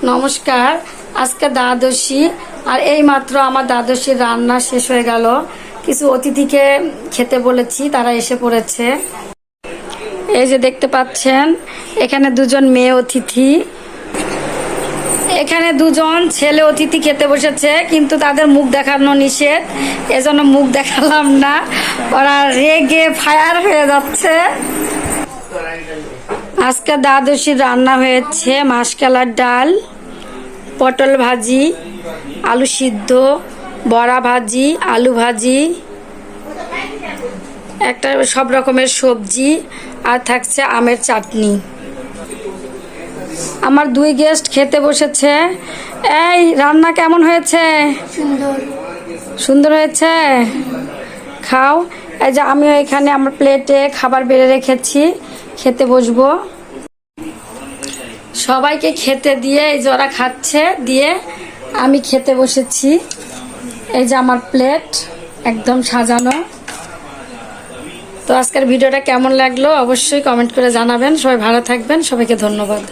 নমস্কার। আজকে দ্বাদশী, আর এই মাত্র আমার দ্বাদশীর রান্না শেষ হয়ে গেল। কিছু অতিথিকে খেতে বলেছি, তারা এসে পড়েছে। এই যে দেখতে পাচ্ছেন, এখানে দুজন মেয়ে অতিথি, এখানে দুজন ছেলে অতিথি খেতে বসেছে, কিন্তু তাদের মুখ দেখানো নিষেধ, এজন্য মুখ দেখালাম না। ওরা রেগে ফায়ার হয়ে যাচ্ছে। আজকে দ্বাদশীর রান্না হয়েছে মাসকলার ডাল, পটল ভাজি, আলু সিদ্ধ, বড়া ভাজি, আলু ভাজি, একটা সব রকমের সবজি, আর থাকছে আমের চাটনি। আমার দুই গেস্ট খেতে বসেছে। এই রান্না কেমন হয়েছে? সুন্দর হয়েছে। খাও। এই যে আমিও এখানে আমার প্লেটে খাবার বেড়ে রেখেছি, খেতে বসবো। সবাইকে খেতে দিয়ে এই যে ওরা খাচ্ছে, দিয়ে আমি খেতে বসেছি। এই যে আমার প্লেট একদম সাজানো। তো আজকের ভিডিওটা কেমন লাগলো অবশ্যই কমেন্ট করে জানাবেন। সবাই ভালো থাকবেন, সবাইকে ধন্যবাদ।